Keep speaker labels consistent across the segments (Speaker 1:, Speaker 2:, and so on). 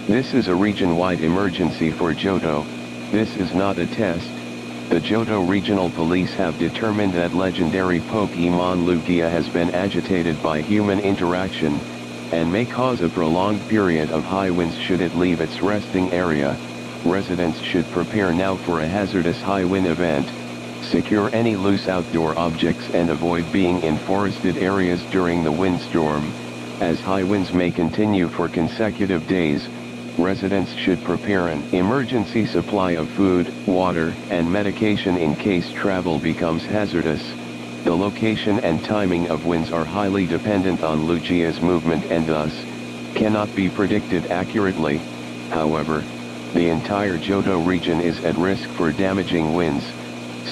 Speaker 1: This is a region-wide emergency for Johto. This is not a test. The Johto Regional Police have determined that legendary Pokémon Lugia has been agitated by human interaction, and may cause a prolonged period of high winds should it leave its resting area. Residents should prepare now for a hazardous high wind event. Secure any loose outdoor objects and avoid being in forested areas during the windstorm. As high winds may continue for consecutive days, residents should prepare an emergency supply of food, water, and medication in case travel becomes hazardous. The location and timing of winds are highly dependent on Lugia's movement and thus cannot be predicted accurately. However, the entire Johto region is at risk for damaging winds.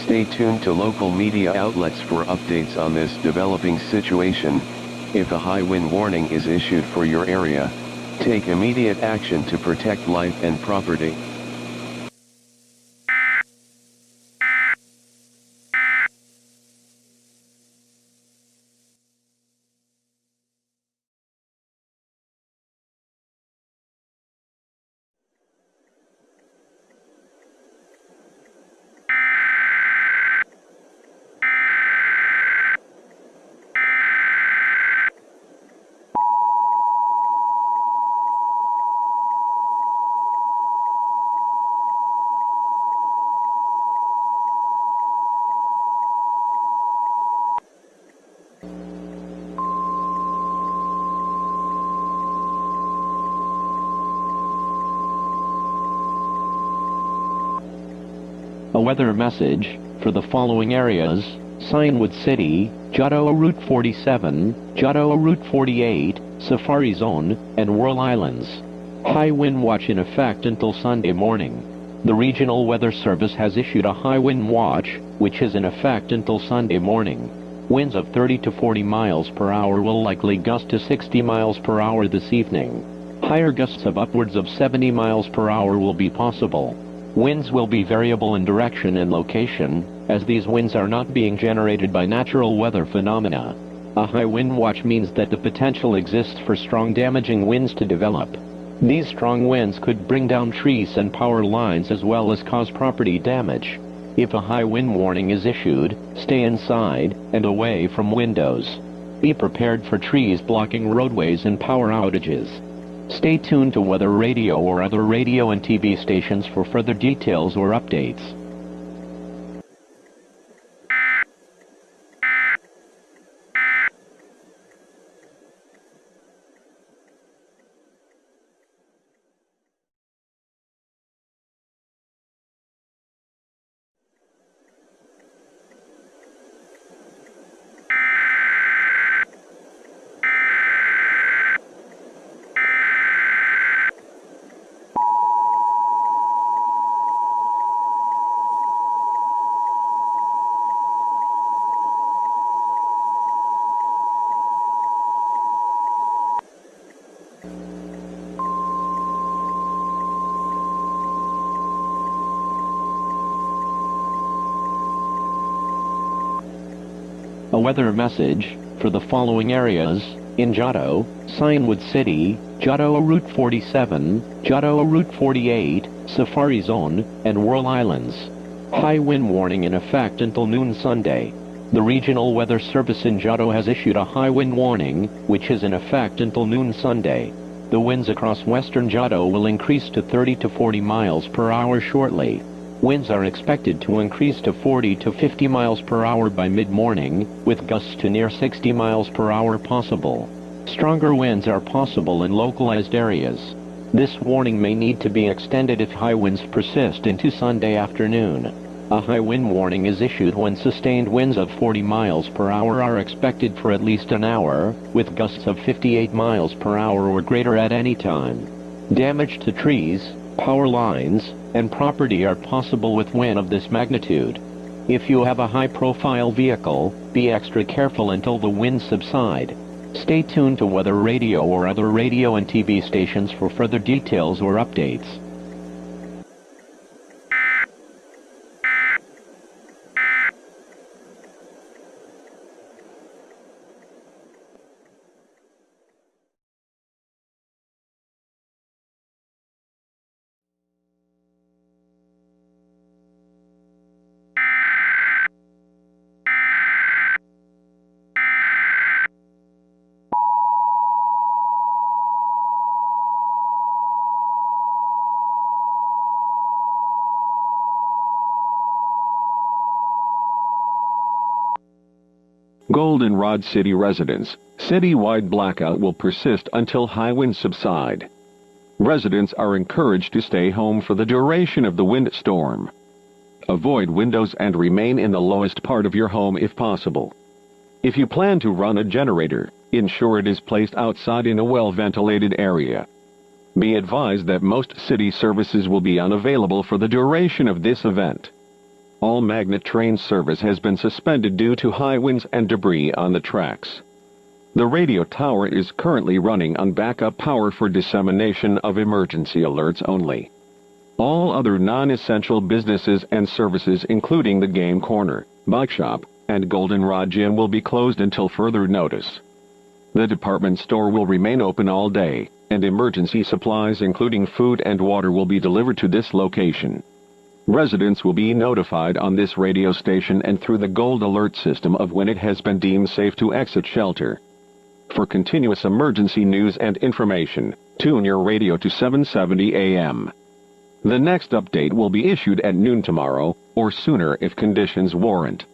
Speaker 1: Stay tuned to local media outlets for updates on this developing situation. If a high wind warning is issued for your area, take immediate action to protect life and property.
Speaker 2: A weather message for the following areas: Cianwood City, Johto Route 47, Johto Route 48, Safari Zone, and Whirl Islands. High wind watch in effect until Sunday morning. The Regional Weather Service has issued a high wind watch, which is in effect until Sunday morning. Winds of 30 to 40 miles per hour will likely gust to 60 miles per hour this evening. Higher gusts of upwards of 70 miles per hour will be possible. Winds will be variable in direction and location, as these winds are not being generated by natural weather phenomena. A high wind watch means that the potential exists for strong damaging winds to develop. These strong winds could bring down trees and power lines as well as cause property damage. If a high wind warning is issued, stay inside and away from windows. Be prepared for trees blocking roadways and power outages. Stay tuned to weather radio or other radio and TV stations for further details or updates. A weather message for the following areas: in Johto, Cianwood City, Johto Route 47, Johto Route 48, Safari Zone, and Whirl Islands. High wind warning in effect until noon Sunday. The Regional Weather Service in Johto has issued a high wind warning, which is in effect until noon Sunday. The winds across western Johto will increase to 30 to 40 miles per hour shortly. Winds are expected to increase to 40 to 50 miles per hour by mid-morning, with gusts to near 60 miles per hour possible. Stronger winds are possible in localized areas. This warning may need to be extended if high winds persist into Sunday afternoon. A high wind warning is issued when sustained winds of 40 miles per hour are expected for at least an hour, with gusts of 58 miles per hour or greater at any time. Damage to trees, power lines, and property are possible with wind of this magnitude. If you have a high-profile vehicle, be extra careful until the winds subside. Stay tuned to weather radio or other radio and TV stations for further details or updates.
Speaker 3: Goldenrod City residents, citywide blackout will persist until high winds subside. Residents are encouraged to stay home for the duration of the windstorm. Avoid windows and remain in the lowest part of your home if possible. If you plan to run a generator, ensure it is placed outside in a well-ventilated area. Be advised that most city services will be unavailable for the duration of this event. All magnet train service has been suspended due to high winds and debris on the tracks. The radio tower is currently running on backup power for dissemination of emergency alerts only. All other non-essential businesses and services, including the Game Corner, Bike Shop, and Goldenrod Gym, will be closed until further notice. The department store will remain open all day, and emergency supplies including food and water will be delivered to this location. Residents will be notified on this radio station and through the Gold Alert system of when it has been deemed safe to exit shelter. For continuous emergency news and information, tune your radio to 770 AM. The next update will be issued at noon tomorrow, or sooner if conditions warrant.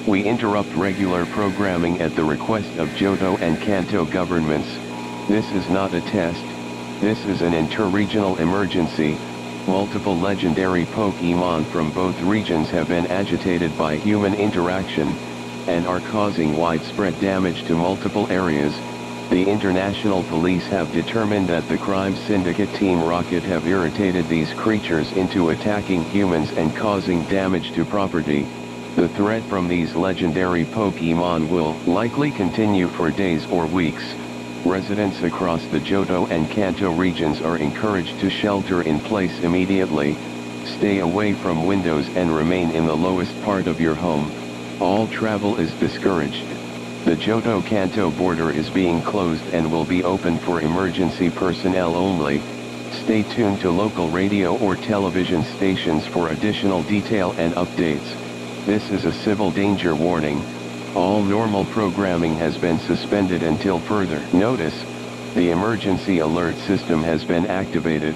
Speaker 1: We interrupt regular programming at the request of Johto and Kanto governments. This is not a test. This is an inter-regional emergency. Multiple legendary Pokémon from both regions have been agitated by human interaction, and are causing widespread damage to multiple areas. The international police have determined that the crime syndicate Team Rocket have irritated these creatures into attacking humans and causing damage to property. The threat from these legendary Pokémon will likely continue for days or weeks. Residents across the Johto and Kanto regions are encouraged to shelter in place immediately. Stay away from windows and remain in the lowest part of your home. All travel is discouraged. The Johto-Kanto border is being closed and will be open for emergency personnel only. Stay tuned to local radio or television stations for additional detail and updates. This is a civil danger warning. All normal programming has been suspended until further notice. The emergency alert system has been activated.